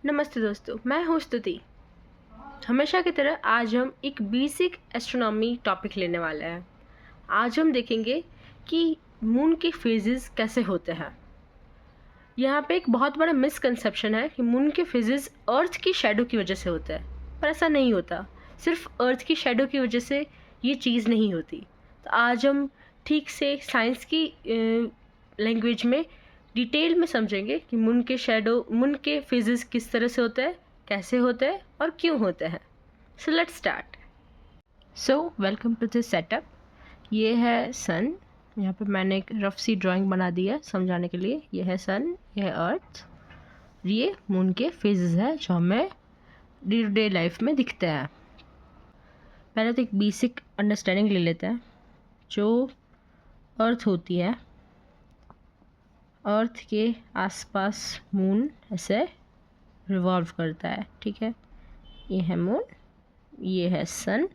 नमस्ते दोस्तों, मैं हूँ स्तुति। हमेशा की तरह आज हम एक बेसिक एस्ट्रोनॉमी टॉपिक लेने वाले हैं। आज हम देखेंगे कि मून के फेजेस कैसे होते हैं। यहाँ पे एक बहुत बड़ा मिसकंसेप्शन है कि मून के फेजेस अर्थ की शैडो की वजह से होते हैं, पर ऐसा नहीं होता। सिर्फ अर्थ की शैडो की वजह से ये चीज़ नहीं होती। तो आज हम ठीक से साइंस की लैंग्वेज में डिटेल में समझेंगे कि मून के फेजेस किस तरह से होते हैं, कैसे होते हैं और क्यों होते हैं। So let's start. So welcome to this setup. ये है सन। यहाँ पे मैंने एक रफ सी ड्राइंग बना दी है समझाने के लिए। ये है सन, ये है अर्थ, ये मून के फेजेस है जो हमें डे टू डे लाइफ में दिखते हैं। पहले तो एक बेसिक अंडरस्टैंडिंग ले लेते हैं। जो अर्थ होती है, अर्थ के आसपास मून ऐसे रिवॉल्व करता है, ठीक है। ये है मून, ये है सन।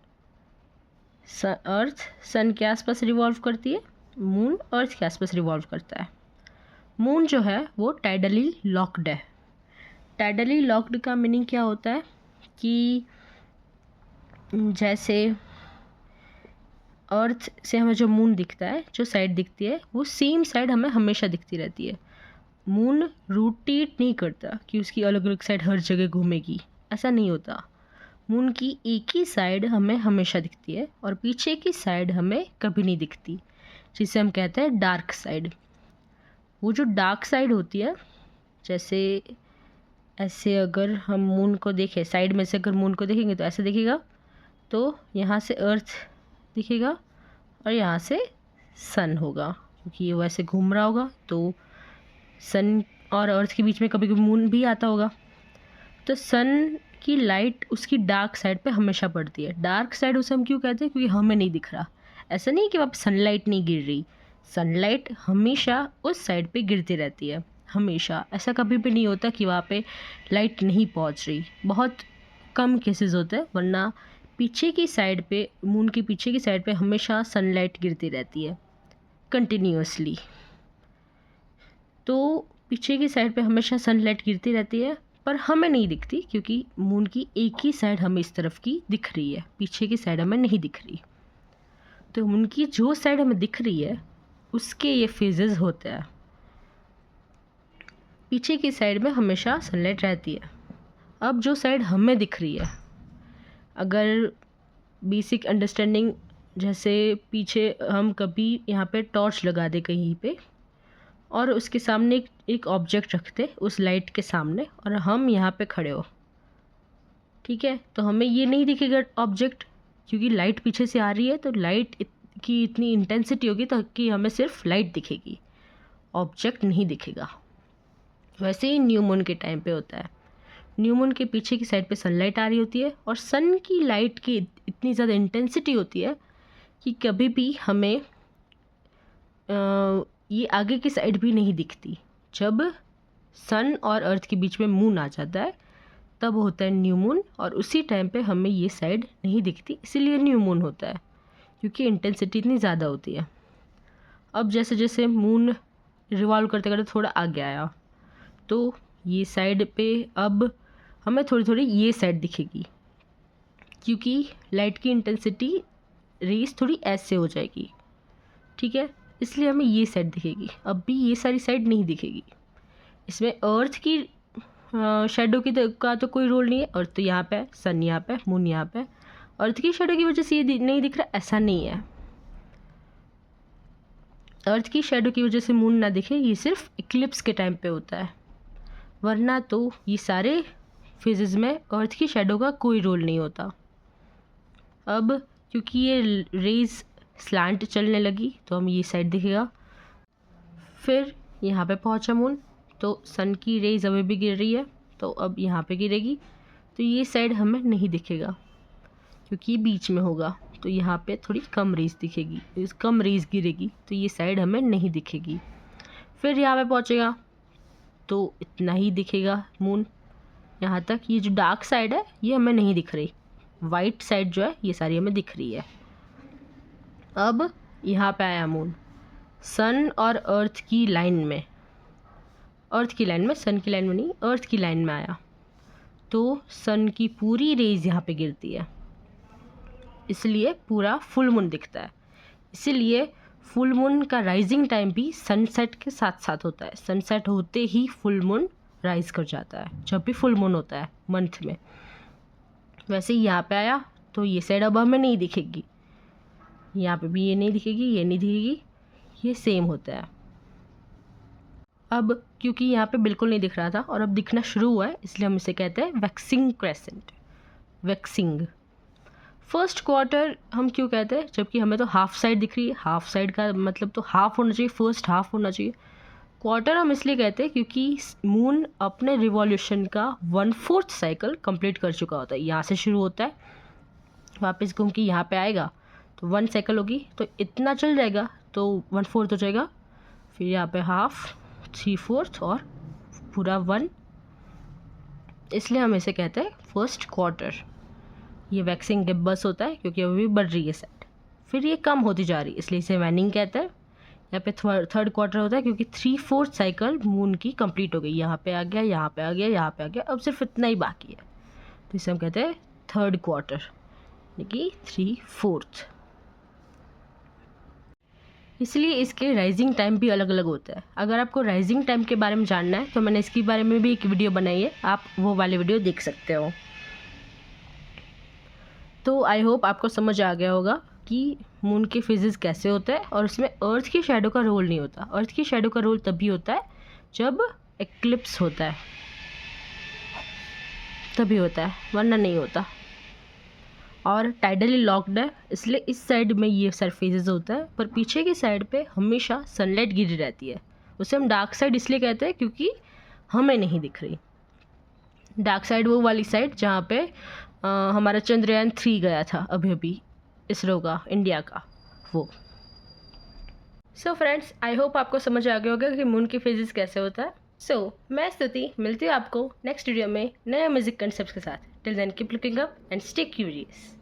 अर्थ सन के आसपास रिवॉल्व करती है, मून अर्थ के आसपास रिवॉल्व करता है। मून जो है वो टाइडली लॉक्ड है। टाइडली लॉक्ड का मीनिंग क्या होता है कि जैसे अर्थ से हमें जो मून दिखता है, जो साइड दिखती है, वो सेम साइड हमें हमेशा दिखती रहती है। मून रोटेट नहीं करता कि उसकी अलग अलग साइड हर जगह घूमेगी, ऐसा नहीं होता। मून की एक ही साइड हमें हमेशा दिखती है और पीछे की साइड हमें कभी नहीं दिखती, जिसे हम कहते हैं डार्क साइड। वो जो डार्क साइड होती है, जैसे ऐसे अगर हम मून को देखें, साइड में से अगर मून को देखेंगे तो ऐसे दिखेगा, तो यहाँ से अर्थ दिखेगा और यहाँ से सन होगा, क्योंकि ये वैसे घूम रहा होगा तो सन और अर्थ के बीच में कभी कभी मून भी आता होगा। तो सन की लाइट उसकी डार्क साइड पे हमेशा पड़ती है। डार्क साइड उसे हम क्यों कहते हैं? क्योंकि हमें नहीं दिख रहा। ऐसा नहीं कि वहाँ पर सनलाइट नहीं गिर रही, सनलाइट हमेशा उस साइड पे गिरती रहती है, हमेशा। ऐसा कभी भी नहीं होता कि वहाँ पे लाइट नहीं पहुँच रही। बहुत कम केसेस होते हैं, वरना पीछे की साइड पे, मून की पीछे की साइड पे हमेशा सनलाइट गिरती रहती है कंटिन्यूसली। तो पीछे की साइड पे हमेशा सनलाइट गिरती रहती है, पर हमें नहीं दिखती, क्योंकि मून की एक ही साइड हमें इस तरफ की दिख रही है, पीछे की साइड हमें नहीं दिख रही। तो मून की जो साइड हमें दिख रही है उसके ये फेजेस होते हैं। पीछे की साइड में हमेशा सनलाइट रहती है। अब जो साइड हमें दिख रही है, अगर बेसिक अंडरस्टैंडिंग, जैसे पीछे हम कभी यहाँ पे टॉर्च लगा दे कहीं पे और उसके सामने एक ऑब्जेक्ट रखते उस लाइट के सामने, और हम यहाँ पे खड़े हो, ठीक है, तो हमें ये नहीं दिखेगा ऑब्जेक्ट, क्योंकि लाइट पीछे से आ रही है। तो लाइट की इतनी इंटेंसिटी होगी ताकि हमें सिर्फ लाइट दिखेगी, ऑब्जेक्ट नहीं दिखेगा। वैसे ही न्यू मून के टाइम पे होता है। न्यू मून के पीछे की साइड पे सनलाइट आ रही होती है और सन की लाइट की इतनी ज़्यादा इंटेंसिटी होती है कि कभी भी हमें ये आगे की साइड भी नहीं दिखती। जब सन और अर्थ के बीच में मून आ जाता है तब होता है न्यू मून, और उसी टाइम पे हमें ये साइड नहीं दिखती, इसीलिए न्यू मून होता है, क्योंकि इंटेंसिटी इतनी ज़्यादा होती है। अब जैसे जैसे मून रिवॉल्व करते करते थोड़ा आगे आया, तो ये साइड पे अब हमें थोड़ी थोड़ी ये साइड दिखेगी, क्योंकि लाइट की इंटेंसिटी रेस थोड़ी ऐसे हो जाएगी, ठीक है, इसलिए हमें ये साइड दिखेगी। अब भी ये सारी साइड नहीं दिखेगी। इसमें अर्थ की शैडो का तो कोई रोल नहीं है। अर्थ तो यहाँ पे है, सन यहाँ पे, मून यहाँ पे। अर्थ की शैडो की वजह से ये नहीं दिख रहा, ऐसा नहीं है। अर्थ की शैडो की वजह से मून ना दिखे, ये सिर्फ इक्लिप्स के टाइम पे होता है, वरना तो ये सारे फेजेस में अर्थ की शैडो का कोई रोल नहीं होता। अब क्योंकि ये रेज स्लैंट चलने लगी तो हमें ये साइड दिखेगा। फिर यहाँ पे पहुँचा मून, तो सन की रेज अभी भी गिर रही है, तो अब यहाँ पे गिरेगी, तो ये साइड हमें नहीं दिखेगा, क्योंकि ये बीच में होगा, तो यहाँ पे थोड़ी कम रेज दिखेगी, कम रेज गिरेगी, तो ये साइड हमें नहीं दिखेगी। फिर यहाँ पे पहुँचेगा तो इतना ही दिखेगा मून यहाँ तक। ये जो डार्क साइड है ये हमें नहीं दिख रही, वाइट साइड जो है ये सारी हमें दिख रही है। अब यहाँ पे आया मून, सन और अर्थ की लाइन में, अर्थ की लाइन में, सन की लाइन में नहीं, अर्थ की लाइन में आया। तो सन की पूरी रेज यहाँ पे गिरती है, इसलिए पूरा फुल मून दिखता है। इसीलिए फुल मून का राइजिंग टाइम भी सनसेट के साथ साथ होता है। सनसेट होते ही फुल मून राइज कर जाता है, जब भी फुल मून होता है मंथ में। वैसे ही यहाँ पे आया तो ये साइड अब हमें नहीं दिखेगी, यहाँ पे भी ये नहीं दिखेगी, ये नहीं दिखेगी, ये सेम होता है। अब क्योंकि यहाँ पे बिल्कुल नहीं दिख रहा था और अब दिखना शुरू हुआ है, इसलिए हम इसे कहते हैं waxing crescent. Waxing first quarter हम क्यों कहते हैं, जबकि हमें तो हाफ साइड दिख रही है। हाफ साइड का मतलब तो हाफ होना चाहिए, फर्स्ट हाफ होना चाहिए। क्वार्टर हम इसलिए कहते हैं क्योंकि मून अपने रिवॉल्यूशन का 1/4 साइकिल कंप्लीट कर चुका होता है। यहाँ से शुरू होता है, वापस घूम के यहाँ पे आएगा तो 1 साइकिल होगी, तो इतना चल जाएगा, तो 1/4 हो जाएगा। फिर यहाँ पे हाफ, 3/4 और पूरा 1, इसलिए हम इसे कहते हैं फर्स्ट क्वार्टर। ये वैक्सिंग गिब्बस होता है क्योंकि अभी भी बढ़ रही है साइड, फिर ये कम होती जा रही है, इसलिए इसे वैनिंग कहते हैं। यहाँ पे थर्ड क्वार्टर होता है क्योंकि 3/4 साइकिल मून की कंप्लीट हो गई। यहाँ पे आ गया, यहाँ पे आ गया, यहाँ पे आ गया, अब सिर्फ इतना ही बाकी है, तो इसे हम कहते हैं थर्ड क्वार्टर, यानी कि 3/4। इसलिए इसके राइजिंग टाइम भी अलग अलग होता है। अगर आपको राइजिंग टाइम के बारे में जानना है तो मैंने इसके बारे में भी एक वीडियो बनाई है, आप वो वाली वीडियो देख सकते हो। तो आई होप आपको समझ आ गया होगा कि मून के फेजेस कैसे होते हैं और उसमें अर्थ की शैडो का रोल नहीं होता। अर्थ की शैडो का रोल तभी होता है जब एक्लिप्स होता है, तभी होता है, वरना नहीं होता। और टाइडली लॉक्ड है, इसलिए इस साइड में ये सरफेसेस होता है, पर पीछे की साइड पे हमेशा सनलाइट गिरी रहती है। उसे हम डार्क साइड इसलिए कहते हैं क्योंकि हमें नहीं दिख रही। डार्क साइड वो वाली साइड जहाँ पे हमारा चंद्रयान 3 गया था अभी इसरो का, इंडिया का, वो। सो फ्रेंड्स, आई होप आपको समझ आ गया होगा कि मून की फेजेस कैसे होता है। मैं स्तुति मिलती हूँ आपको नेक्स्ट वीडियो में नए म्यूजिक कंसेप्ट के साथ। Till then keep looking up and stay curious.